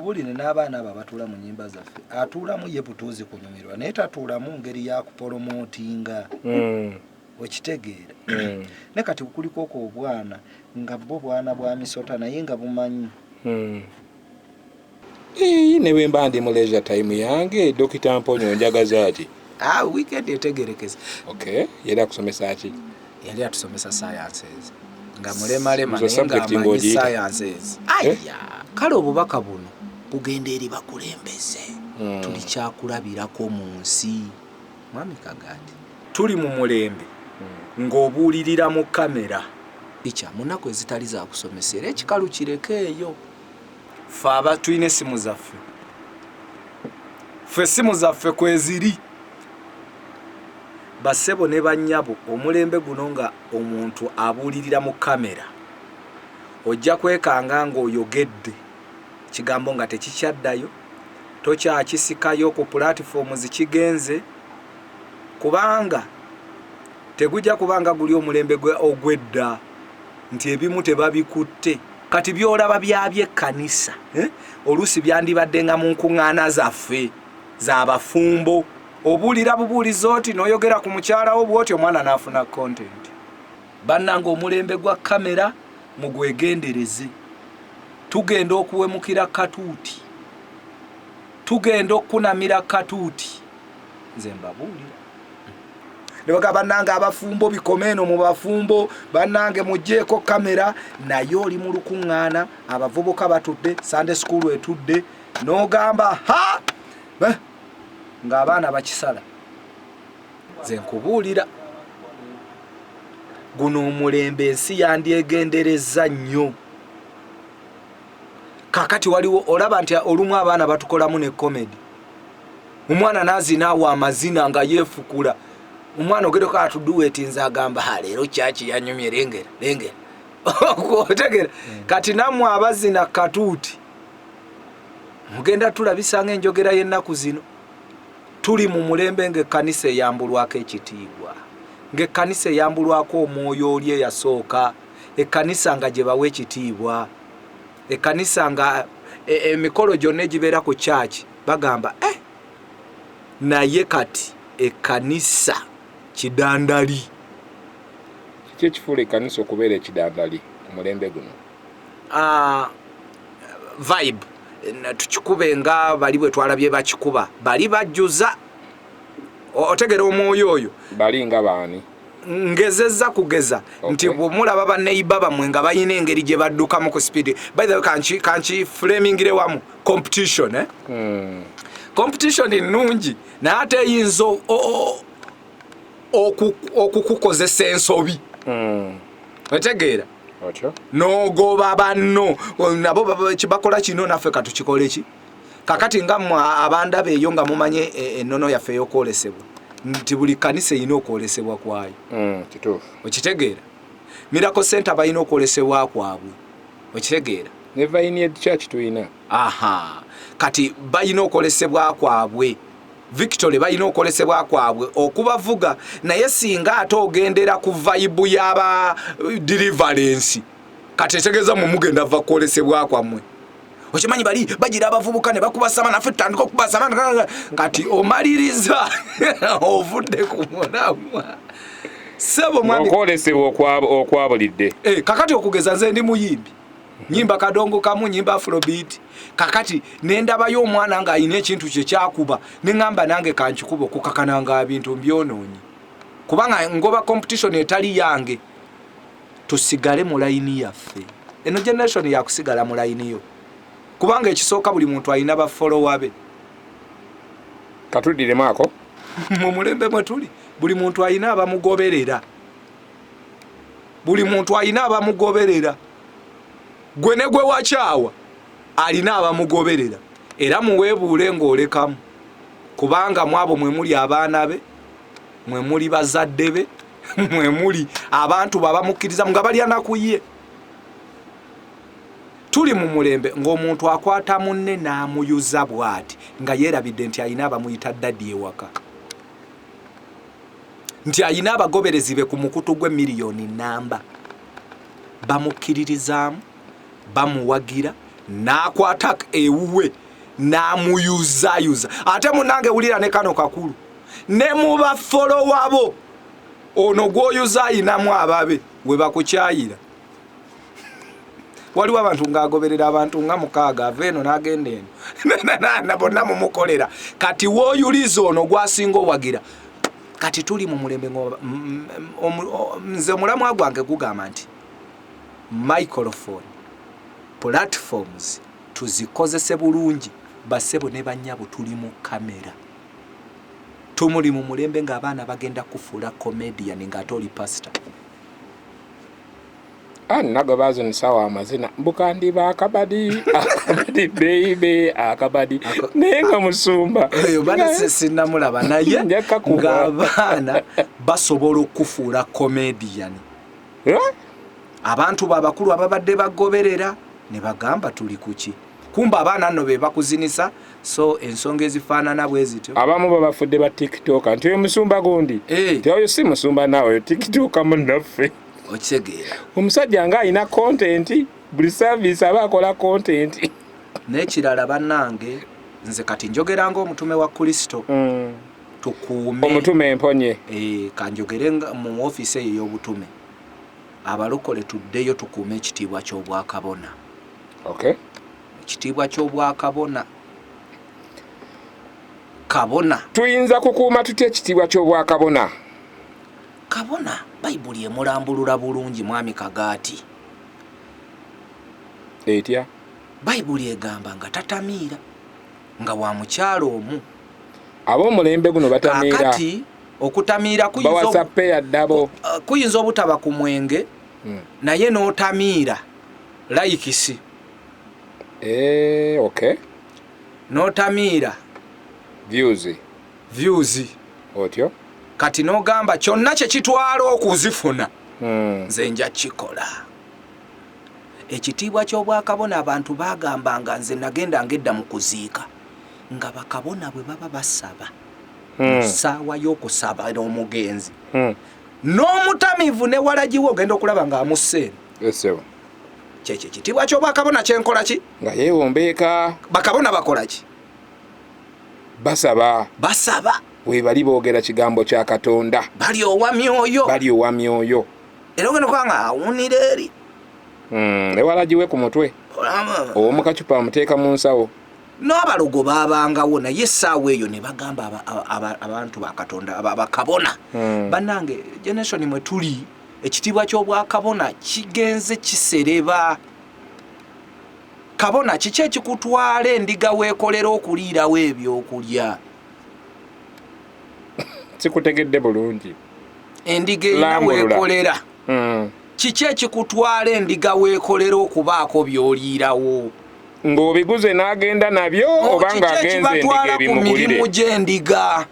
nkubulire n'abaana abo abatuula mu nnyimba zaffe atuulamu ye butuuzi kunyumirwa naye tatuulamu ngeri ya kupolomootinga okitegeera ne kati kuliko ko obwana nga bwo bwana bwa misota naye nga bumanyi ne bwe mba ndi mu leisure time yange Dokita Mponyo njagaza ati weekend etegerekeza yali akusomesa ki? Yali atusomesa sciences nga mulemalema naye nga amanyi sciences kale obubaka buno bugenda eri bakulembeze tuli kyakulabirako mu nsi mwami Kagati tuli mu mulembe ng'obuulirira mu kamera ikya munaku ezitali za kusomesa era ekikalu kireke eyo ffe aba tulina essimu zaffe ffe essimu zaffe kweziri basebo ne bannyabo omulembe guno nga omuntu abuulirira mu kamera ojja kwekanga ng'oyogedde kigambo nga tekikyaddayo tokyakisikayo ku platform zikigenze kubanga tegujja kubanga guli omulembe ogwedda nti ebimu tebabikutte kati byolaba by'ekkanisa oluusi byandibadde nga mu nkuŋŋaana zaffe z'abafumbo obuulira bubuulizi oti n'oyogera ku mukyalawo bw'oti omwana n'afuna content bannanga omulembe gwa kamera mugwegendereze tugenda okuwemukira katuuti tugenda okunamira katuuti nze mbabuulira nebaga bannanga abafumbo bikomeeno mu bafumbo bannange mugjeeko kamera naye oli mu lukuŋŋaana abavubuka batudde Sunday school etudde n'ogamba ng'abaana bakisala nze nkubuulira guno omulembe ensi yandyegendereza nnyo kakati waliwo olaba nti olumu abaana batukolamu ne comedy omwana n'azinaawo amazina nga yeefukula omwana ogereko atuduwetinza agamba leero kyaki yanyumye lengera otegera kati nammwe abazina katuuti mugenda tulabisanga enjogera y'ennaku zino tuli mu mulembe ng'ekkanisa eyambulwako ekitiibwa ng'ekkanisa eyambulwako omwoyo oli eyasooka ekkanisa nga gye bawa ekitiibwa ekkanisa nga emikolo gyonna egibeera ku kyaki bagamba naye kati ekkanisa kidandali kiki ekifuula ekkanisa okubeera ekidandali ku mulembe guno? Vibe tukikube nga bali bwe twalabye bakikuba bali bajjuza otegera omwoyo oyo bali nga baani ngezeza kugeza nti bw'omulaba baneiba bamwe nga bayina engeri gye baddukamu ku speed by the way kanchi framingire wamu competition competition nnungi naye ate eyinza okukukozesa ensobi otegeera n'ogoba banno nabo kibakola kino naffe katukikole ki kakati nga mmwe abandaba eyo nga mumanye ennono yaffe ey'okwolesebwa nti buli kanisa erina okwolesebwa kwayo kituufu okitegeera Miracle Center balina okwolesebwa kwabwe okitegeera ne Vineyard Church tuyina kati balina okwolesebwa kwabwe Victory balina okwolesebwa kwabwe okubavuga naye singa ate ogendera ku vibe y'aba deliverance kati etegeeza mu mugenda va kwolesebwa kwamwe okimanyi bali bagira abavubuka ne bakubasama naffe tutandika okubasama kati omaliriza ovudde ku mulamwa sebo mwami okwolesebwa okwabulidde kakati okugeza nze ndi muyimbi nyimba kadongo kamu nyimba afrobeat kakati nendabayo omwana nga ayina ekintu kye kyakuba neŋŋamba nange kankikuba okukakananga bintu mbyonoonyi kubanga ngoba competition etali yange tusigale mu layini yaffe eno generation yakusigala mu layini yo kubanga ekisooka buli muntu ayina bafolowa be katudire mako mu mulembe mwe tuli buli muntu ayina abamugoberera gwe ne gwe wakyawa alina abamugoberera era muweebuule ng'olekamu kubanga mwabo mwe muli abaana be mwe muli bazadde be mwe muli abantu babamukkiriza nga balya nakuye tuli mu mulembe ng'omuntu akwata munne n'amuyuza bw'ati nga yeerabidde nti ayina abamuyita ddaddi ewaka nti ayina abagoberezi be ku mukutu gwe miliyoni namba bamukkiririzaamu bamuwagira n'akwata ewuwe n'amuyuzayuza ate munange wulira ne kano kakulu ne muba follower bo ono gwoyuza ayinamu ababe we bakukyayira waliwo abantu ng'agoberera abantu nga mukaaga ava eno n'agenda eno na bonna mumukolera kati wooyuliza ono gwasinga owagira kati tuli mu mulembe nze omulamwa gwange gugamba nti microphone platforms tuzikozese bulungi basebo ne banyabo tuli mu kamera tumuli mu mulembe ng'abaana bagenda kufuula comedian ng'ate oli pastor nago bazo sawa amazina mbukandi bakabadi akabadi baby akabadi nenga musumba eyo bana sinamulaba naye ng'abaana basobola okufuula comedian abantu babakulu ababadde bagoberera ne bagamba tuli kuki kumba abaana nno be bakuzinisa so ensonga ezifaanana bwe zityo abamu babafudde ba TikTok nti oyo musumba gundi oyo si musumba nawe TikTok munaffe okitegeera omusajja nga alina content buli service aba akola content n'ekirala bannange nze kati njogera ng'omutume wa Kristo tukuume omutume emponye kanjogere mu ofiisi eyo y'obutume abalokole tuddeyo tukuume ekitiibwa ky'obwakabona ekitiibwa ky'obwakabona kabona tuyinza kukuuma tutya ekitiibwa ky'obwakabona kabona bayibuli emulambulula bulungi mwami Kagaati etya bayibuli egamba nga tatamiira nga wa mukyalo omu ab'omulembe guno batamiira kati okutamiira kuyinza obutaba ku mwenge naye n'otamiira layikisi n'otamiira views otyo kati n'ogamba kyonna kye kitwala okuzifuna nze nja kikola ekitiibwa ky'obwakabona abantu bagambanga nze nagenda ngedda mu kuziika nga bakabona bwe baba basaba ssaawa y'okusaba n'omugenzi n'omutamivu ne walagiwe ogenda okulaba ng'amusse kyekyo ekitiibwa ky'obwakabona kyenkola ki nga yeewombeeka bakabona bakola ki basaba we bali boogera kigambo kya Katonda bali owa myoyo era ogenda okuba nga awunira eri ewalagiwe ku mutwe owomukacupa amuteeka mu nsawo n'abalogo baabangawo naye essaawa eyo ne bagamba abantu ba Katonda bakabona bannange generation mwe tuli ekitiibwa ky'obwakabona kigenze kisereba kabona kiki ekikutwala endiga weekolera okuliirawo ebyokulya sikutegedde bulungi endiga erina weekolera kiki ekikutwala endiga weekolera okubaako by'oliirawo ng'obiguze n'agenda nabyo oba ng'agenze endiga ebimugulire mirimu gy'endiga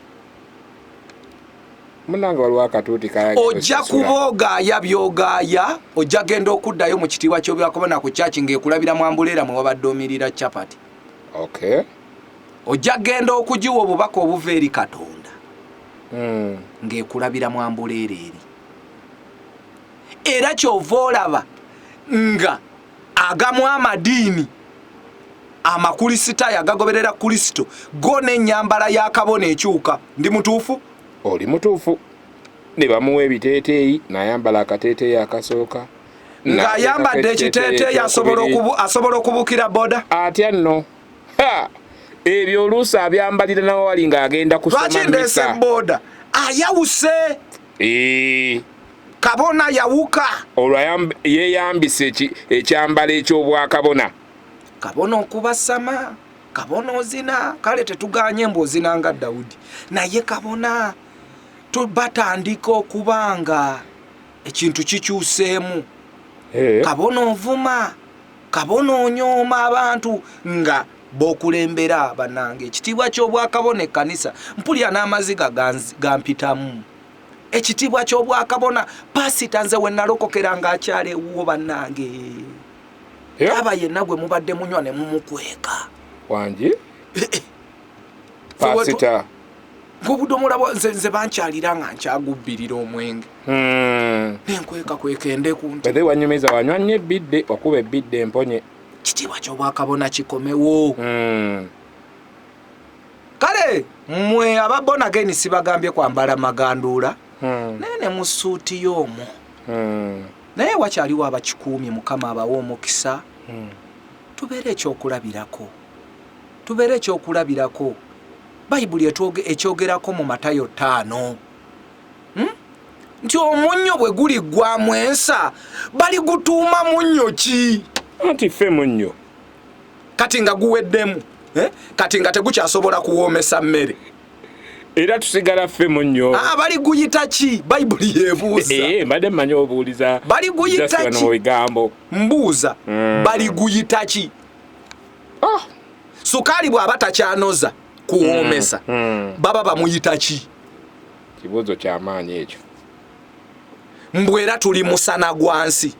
munange waliwo akatuuti kaya ojja kuboogaaya byogaaya ojja genda okuddayo mu kitiibwa ky'obwakabona ku kyaki ng'ekulabira mu ambuleera mwe wabadde omirira capati ojja genda okugiwa obubaka obuva eri Katonda ng'ekulabira mu ambuleera eri era kyova olaba nga agamu amadiini amakulisitaayo agagoberera Kristo go n'ennyambala ya kabona ekyuka ndi mutuufu oli mutuufu ne bamuwa ebiteeteeyi n'ayambala akateeteeyi akasooka ng'ayambadde ekiteeteeyi asobola okubukira boda atya nno ebyo oluusi abyambalira nawali ng'agenda kusoma lwaki ndeese boda ayawuse kabona yawuka olwo yeeyambisa ekyambalo eky'obwakabona kabona okubasama kabona ozina kale tetuganye mbozina nga Dawudi naye kabona batandika okubanga ekintu kikyuseemu kabona ovuma kabona onyooma abantu nga bokulembera banange ekitiibwa ky'obwakabona ekkanisa mpulira n'amaziga gampitamu ekitiibwa ky'obwakabona pasita nze we nalokokera ng'akyali ewuwo bannange aba yenna gwe mubadde munywa ne mumukweka wangi pasita ng'obudomola nze bankyalira nga nkyagubbirira omwenge nenkweka kweka endeku nti wanyumiza wanywa nnyo ebidde wakuba ebidde emponye ekitiibwa ky'obwakabona kikomewo. Kale mmwe ababona geni sibagambye kwambala maganduula naye ne mu ssuuti y'omwo naye wakyaliwo abakikuumye Mukama abawa omukisa. Tubeere ekyokulabirako. Bayibuli ekyogerako mu Matayo 5 nti omunnyo bwe guliggwamu ensa baligutuuma munnyo ki? Anti ffe munnyo kati nga guweddemu, kati nga tegukyasobola kuwoomesa mmere era tusigala ffe munnyo. Baliguyita ki? Bayibuli yeebuuza. Mbadde mmanyi obuuliza. Baliguyita ki? Bigambo mbuuza. Baliguyita ki? Sukaali bw'aba takyanoza kuwoomesa baba bamuyita ki? Kibuuzo ky'amaanyi ekyo. Mbwe era tuli musana gwansi.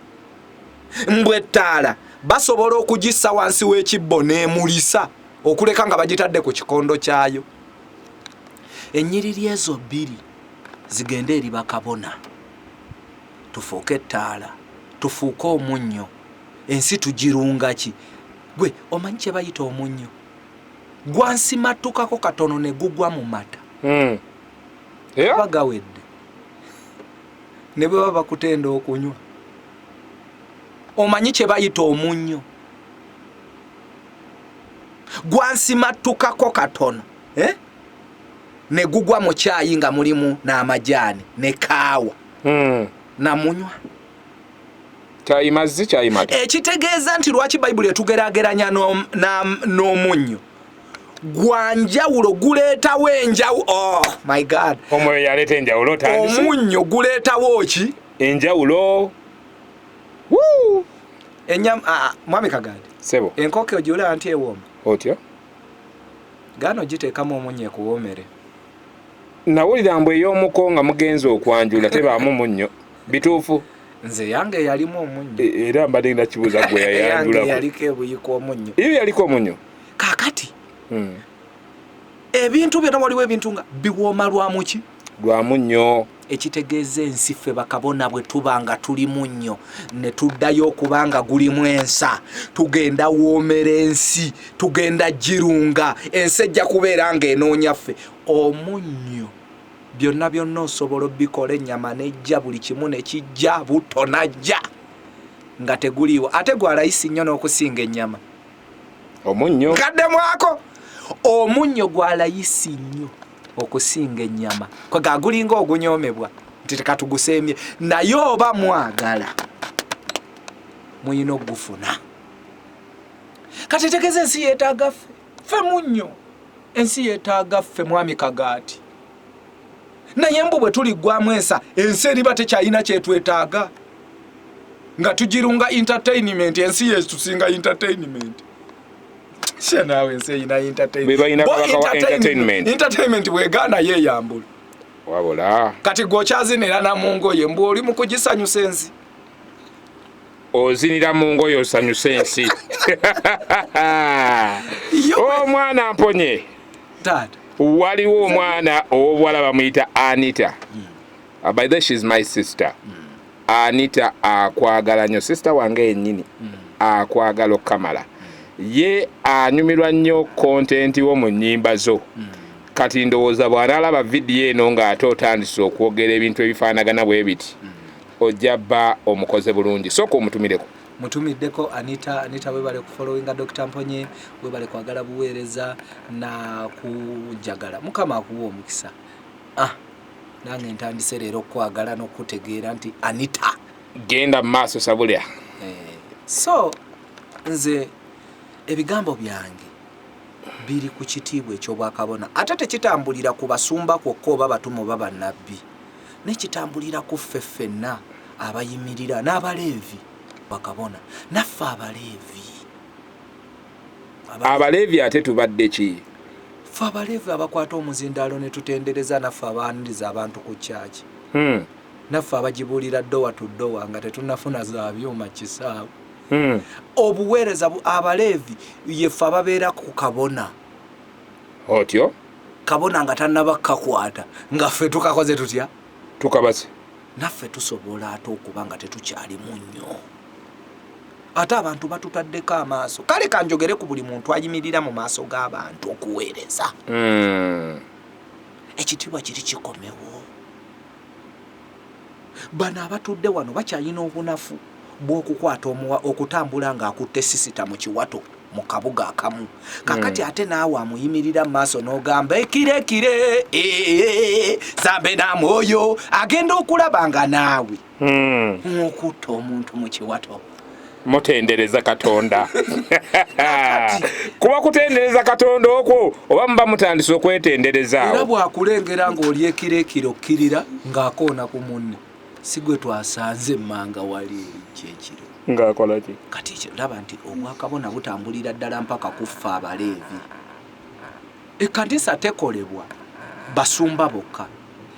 Mbwe ettaala basobola okugissa wansi w'ekibbo n'emulisa okuleka nga bagitadde ku kikondo kyayo. Ennyiriri ezo bbiri zigende eri bakabona. Tufuuke ettaala, tufuuke omunnyo, ensi tugirunga ki? Gwe omanyi kye bayita omunnyo? Gwansimattukako katono ne gugwa mu mata. Bagawedde ne bwe baba bakutenda okunywa. Omanyi kye bayita omunnyo? Gwansimattukako katono ne gugwa mu kyayi nga mulimu n'amajaani ne kaawa namunywa. Kyayi mazzi, kyayi mata. Ekitegeeza nti lwaki Bayibuli etugeraageranya n'omunnyo. Gwanjawulo guleetawo enjawulo. Oh my God. Omwoyo yaleeta enjawulo otandise. Omunnyo guleetawo ki? Enjawulo. Mwami Kagadi. Sebo. Enkoko ogiwulira nti ewooma. Otyo. Gaano giteekamu omunnyo ekuwoomere. Nawulira mbwe ey'omuko nga mugenzi okwanjula tebaamu munnyo. Bituufu. Nze yange yalimu omunnyo. Era mbadde ndakibuuza gwe yayanjula. Yange yaliko ebuyiko omunnyo. Iyo yaliko omunnyo. Kaakati. Ebintu byonna waliwo ebintu nga biwooma lwamu ki? Lwa munnyo. Ekitegeeza ensi ffe bakabona bwe tuba nga tuli munnyo ne tuddayo okubanga gulimu ensa, tugenda woomera ensi, tugenda girunga, ensi ejja kubeera ng'enoonya ffe. Omunnyo byonna osobola obbikola, ennyama nejja, buli kimu ne kijja, buto najja nga teguliiwo. Ate gwa layisi nnyo n'okusinga ennyama. Omunnyo kaddemwako omunnyo gwa layisi nnyo okusinga ennyama. Kwega gulinga ogunyoomebwa nti tekatuguseemye, naye oba mwagala muyina okugufuna. Kati tegeeza ensi yeetaaga ffe munnyo, ensi yeetaaga ffe Mwami Kagaati. Naye mbu bwe tuliggwamu ensa, ensi eriba tekyalina kyetwetaaga nga tugirunga entertainment. Ensi yetusinga entertainment. Naawe ensi eyina entertainment bwegaana yeeyambula. Wabula kati gw'okyazinira namungoye mbu oli mu kugisanyusa ensi. Ozinira mu ngoye osanyusa ensi. Omwana mponye. Taata. Waliwo omwana ow'obuwala bamuyita Anita. By the way, she's my sister. Anita akwagala nnyo, sister wange yennyini. Akwagala okukamala. Ye anyumirwa nnyo content wo mu nnyimba zo. Kati ndowooza bw'anaalaba vidiyo eno ng'ate otandise okwogera ebintu ebifaanagana bwe biti, ojja bba omukoze bulungi. Sooka omutumireko. Mutumiddeko Anita webale kufollowinga Dr. Mponye, webale kwagala buweereza na kujagala. Mukama akuwa omukisa. Nange ntandise leero okwagala n'okutegeera nti Anita. Genda mu maaso sabulya. So nze ebigambo byange biri ku kitiibwa eky'obwakabona. Ate tekitambulira ku basumba kwokka oba batume oba bannabbi. Nekitambulira ku ffe ffenna abayimirira n'Abaleevi bakabona. Naffe Abaleevi ate tubadde ki? Ffe Abaleevi abakwata omuzindaalo ne tutendereza, naffe abaaniriza abantu ku kyaki. Naffe abagibuulira ddowa tu ddowa nga tetunnafuna za byuma kisaawe. Obuweereza Abaleevi yeffe ababeera ku kabona. Otyo? Kabona nga tannabakakwata nga ffe tukakoze tutya? Tukabase. Naffe tusobola ate okuba nga tetukyali munnyo. ate abantu batutaddeko amaaso. Kale kanjogere ku buli muntu ayimirira mu maaso g'abantu okuweereza. Ekitiibwa kiri kikomewo. Bano abatudde wano bakyalina obunafu bw'okukwata okutambula ng'akutte sisita mu kiwato mu kabuga akamu. Kakati ate naawe amuyimirira mu maaso n'ogamba ekirekire sambe na mwoyo agenda okulaba nga naawe okutta omuntu mu kiwato. Mutendereza Katonda. Kuba kutendereza Katonda okwo oba muba mutandise okwetendereza awo. Era bw'akulengera ng'oli ekirekire okkirira ng'akoona ku munne. Si gwe twasanze emmanga wali kyekiro. Ng'akola ki? Kati kiraba nti obwakabona butambulira ddala mpaka kuffa Abaleevi. Ekkanisa tekolebwa basumba bokka.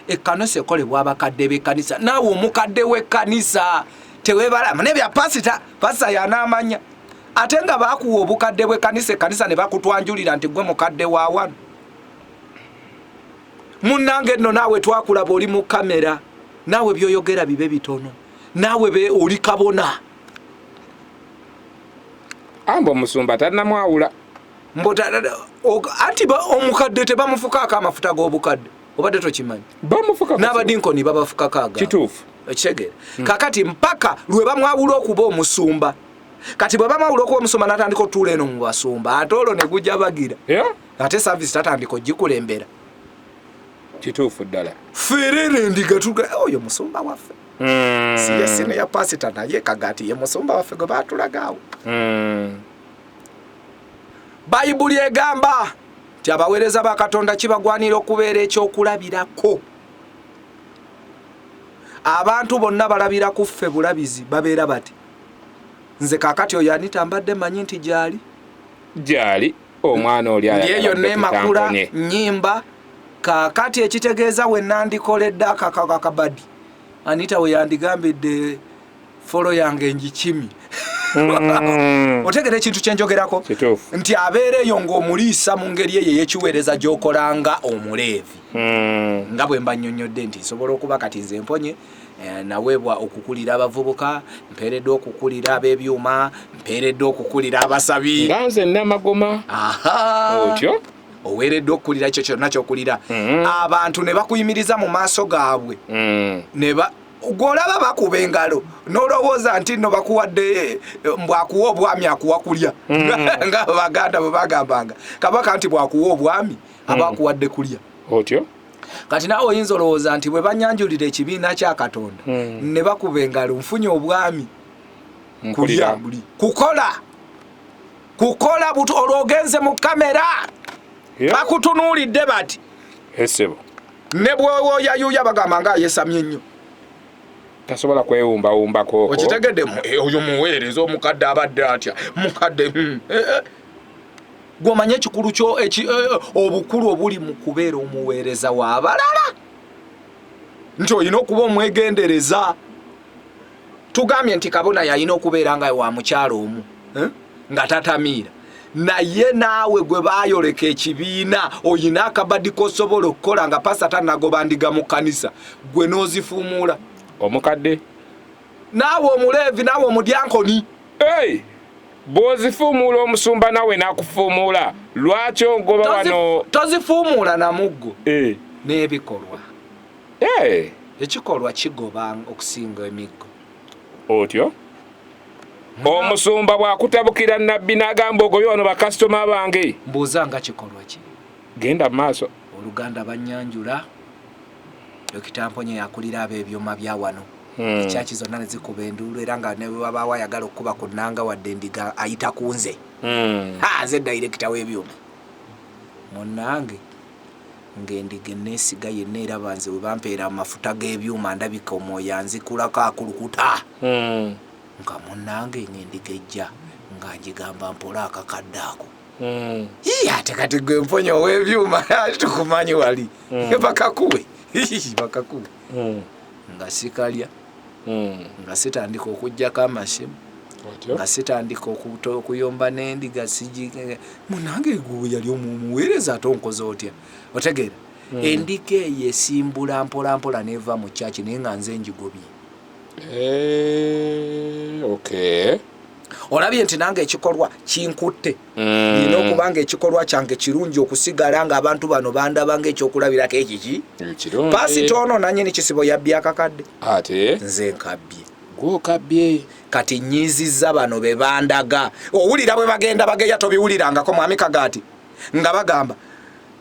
Ekkanisa ekolebwa abakadde b'ekkanisa. Naawe omukadde w'ekkanisa teweebala ne bya pasita yanaamanya. Ate nga baakuwa obukadde bw'ekkanisa, ekkanisa ne bakutwanjulira nti gwe mukadde wa wano. Munnange nno naawe twakulaba oli mu kamera. Naawe byoyogera bibe bitono. Naawe oli kabona. Ambo omusumba tannamwawula. Anti omukadde tebamufukaako amafuta g'obukadde. Obadde tokimanyi? Bamufuka n'abadinkoni babafukako agabo. Kituufu. Ekitegeera. Kakati mpaka lwe bamwawula okuba omusumba. Kati bwe bamwawula okuba omusumba n'atandika otuula eno mu basumba. Ate olwo ne gujja bagira. Ate service tatandika ogikulembera. Kituufu ddala. Ferere endiga tuga oyo musumba waffe. Si yesine ya pasita naye kagati ye musumba waffe gwe baatulagaawo. Bayibuli egamba nti abaweereza ba Katonda kibagwanira okubeera ekyokulabirako. Abantu bonna balabira ku ffe bulabizi babeera bati. Nze kaakati oyo Anita mbadde manyi nti gyali omwana oli eyo nemakula nnyimba. Kaakati ekitegeeza we nandikoledde akakabadi Anita we yandigambidde folo yange njikimi. Otegera ekintu kyenjogerako nti abeera eyo ng'omuliisa mu ngeri eyo ey'ekiweereza gy'okolanga Omuleevi. Nga bwe mba nnyonnyodde nti nsobola okuba kati nze mponye naweebwa okukulira abavubuka, mpeereddwa okukulira ab'ebyuma, mpeereddwa okukulira abasabi. Nga nze Namagoma. Otyo? Oweereddwa okukulira ekyo kyonna ky'okulira. Abantu ne bakuyimiriza mu maaso gaabwe. Gw'olaba bakuba engalo n'olowooza nti nno bakuwadde bwakuwa obwami akuwa kulya. Nga Abaganda bwe bagambanga Kabaka nti bwakuwa obwami abakuwadde kulya. Otyo? Kati naawe oyinza olowooza nti bwe banyanjulira ekibiina kya Katonda ne bakuba engalo nfunye obwami kulya buli. Kukola buto olwogenze mu kamera. Bakutunuulidde bati. Esebo. Ne bw'oyayuuya bagamba nga yesamye nnyo. Tasobola kwewumba koko. Okitegedde oyo muweereza omukadde abadde atya. Mukadde. Gw'omanye ekikulu kyo obukulu obuli mu kubeera omuweereza w'abalala. Nti olina okuba omwegendereza. Tugambye nti kabona yalina okubeera nga wa mukyalo omu. Nga tatamiira. Naye naawe gwe baayoleka ekibiina oyina akabadi k'osobola okukola nga pasa tannagoba ndiga mu kkanisa. Gwe n'ozifuumuula. Omukadde. Naawe Omuleevi, naawe Omudyankoni. Bw'ozifuumuula omusumba nawe n'akufuumuula. Lwaki ongoba wano? Tozifuumuula na muggo. N'ebikolwa. Ekikolwa kigoba okusinga emiggo. Otyo? Omusumba bw'akutabukira nnabbi n'agamba ogobye wano bakasitoma bange. Mbuuza nga kikolwa ki? Genda mu maaso. Oluganda bannyanjula. Dokita Mponye yakulira ab'ebyuma bya wano. Ekyaki zonna ne zikuba enduulu era nga ne bwe wabaawo ayagala okuba ku nnanga wadde endiga ayita ku nze. Nze dayirekita w'ebyuma. Munnange ng'endiga enneesiga yenna eraba nze bwe bampeera amafuta g'ebyuma ndabika omwoyo anzikulako akulukuta. Nga munnange ng'endiga ejja nga ngigamba mpola akakadde ako. Ate kati gwe Mponye ow'ebyuma tukumanyi wali. Bakakuwe. Bakakuwe. Nga sikalya. Nga sitandika okuggyako amasimu. Nga sitandika okuyomba n'endiga munnange gwe yali omuweereza ate onkoze otya. Otegeera? Endiga eyo esimbula mpola n'eva mu kyaki naye nga nze njigobye. Okay. olabye nti nange ekikolwa kinkutte nina okubanga ekikolwa kyange kirungi okusigala nga abantu bano bandabanga ekyokulabirako ekiki pasito ono nanyini kisibo yabbye akakadde ate nze nkabbye gw'okabbye kati nyiizizza bano be bandaga owulira bwe bagenda bageya tobiwulirangako mwami Kagaati nga bagamba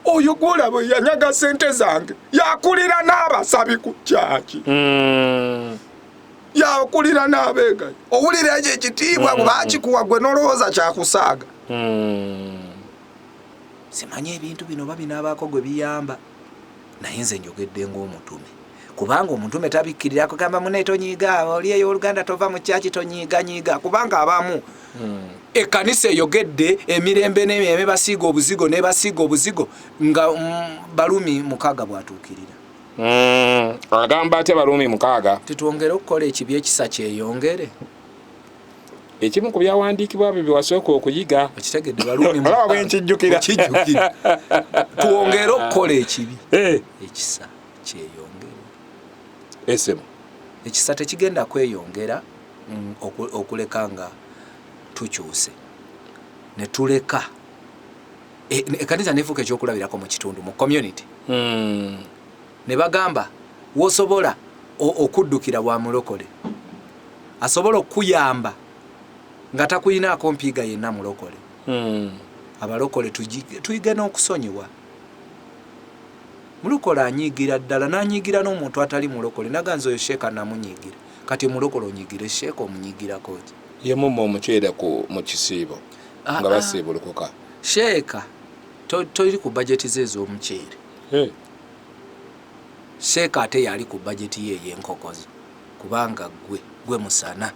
oyo gwolaba yanyaga ssente zange yakulira n'abasabi ku kyaki yakulira n'abeegayo owulira ekyo ekitiibwa bakikuwa gwe n'olowooza kyakusaaga simanyi ebintu bino babinaabaako gwe biyamba naye nze njogedde ng'omutume kubanga omutume tabikkirirako gamba mune tonyiiga oli eyo Oluganda tova mu kyaki tonyiiganyiiga kubanga abamu ekkanisa eyogedde emirembe n'emyeme basiiga obuzigo ne basiiga obuzigo nga Balumi 6 bwatuukirira agamba ate Balumi 6 titwongere okukola ekibi ekisa kyeyongere ekimu ku byawandiikibwa byo byewasooka okuyiga okitegedde Balumi olaba bwe nkijjukira twongere okukola ekibi ekisa kyeyongere esemu ekisa tekigenda kweyongera okuleka nga tukyuse ne tuleka ekkanisa nefuuka ekyokulabirako mu kitundu mu community ne bagamba wosobola okuddukira wa mulokole asobola okuyamba nga takuyinaako mpiiga yenna mulokole abalokole tuyige n'okusonyiwa mulokole anyiigira ddala n'anyiigira n'omuntu atali mulokole naganza oyo sheeka namunyiigira kati mulokole onyiigire sheeka omunyiigirako ki yemumma omuceere mu kisiibo nga basiibulukuka sheeka toiri ku bajeti ze ez'omuceere sheeka ate yali ku bajeti ye ey'enkokozo kubanga gwe musana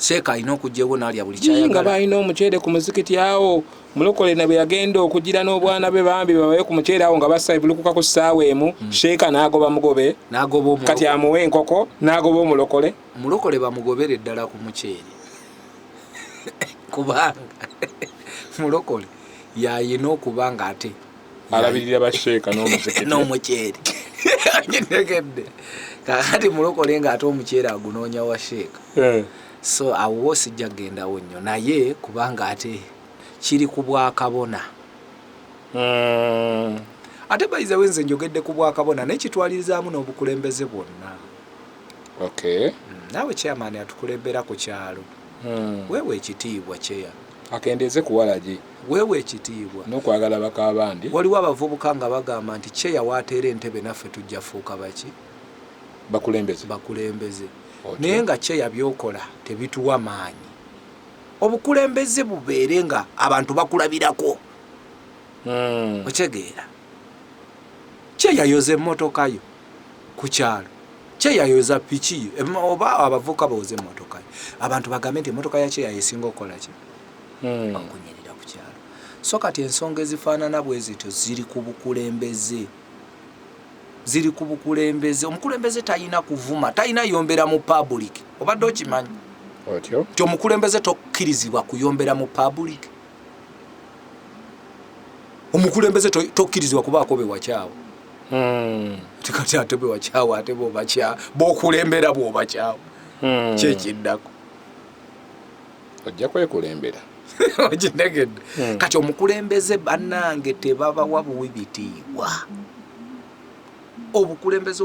sheeka alina okugyewo n'alya buli kyayagala nga balina omuceere ku muzikiti awo mulokole na bwe yagenda okugira n'obwana be bambi babaye ku muceere awo nga basiibulukuka ku ssaawa emu sheeka n'agoba mugobe kati amuwe enkoko n'agoba omulokole bamugobere ddala ku muceere kubanga mulokole yayina okubanga ate alabirira basheeka n'omuceere ntegedde kakati mulokole nga ate omuceere agunoonya wa sheeka so awo sijja gendawo nnyo naye kubanga ate kiri ku bwakabona ate bayiza wenze njogedde ku bwakabona nekitwalirizaamu n'obukulembeze bwonna naawe chairman atukulembera ku kyalo wewe ekitiibwa kyeya akendeeze kuwalagi wewe ekitiibwa n'okwagala bakabandi waliwo abavubuka nga bagamba nti kyeya waateera entebe naffe tujja fuuka baki bakulembeze naye nga kyeya byokola tebituwa maanyi obukulembeze bubeere nga abantu bakulabirako okyegeera kyeyayoza emmotoka yo ku kyalo kyeyayoza piki oba abavuka bawoza emmotoka yo abantu bagambe nti emmotoka ya kyeya esinga okukola ki okunyirira ku kyalo so kati ensonga ezifaanana bwe zityo ziri ku bukulembeze omukulembeze talina kuvuma talina yombera mu public obadde okimanyi nti omukulembeze tokkirizibwa kuyombera mu public omukulembeze tokkirizibwa kubaako bewakyawo tikati ate bewakyawo ate bokulembera bwobakyawo kyekiddako ojja kwekulembera okitegedde kati omukulembeze bannange tebabawa buwi bitiibwa obukulembeze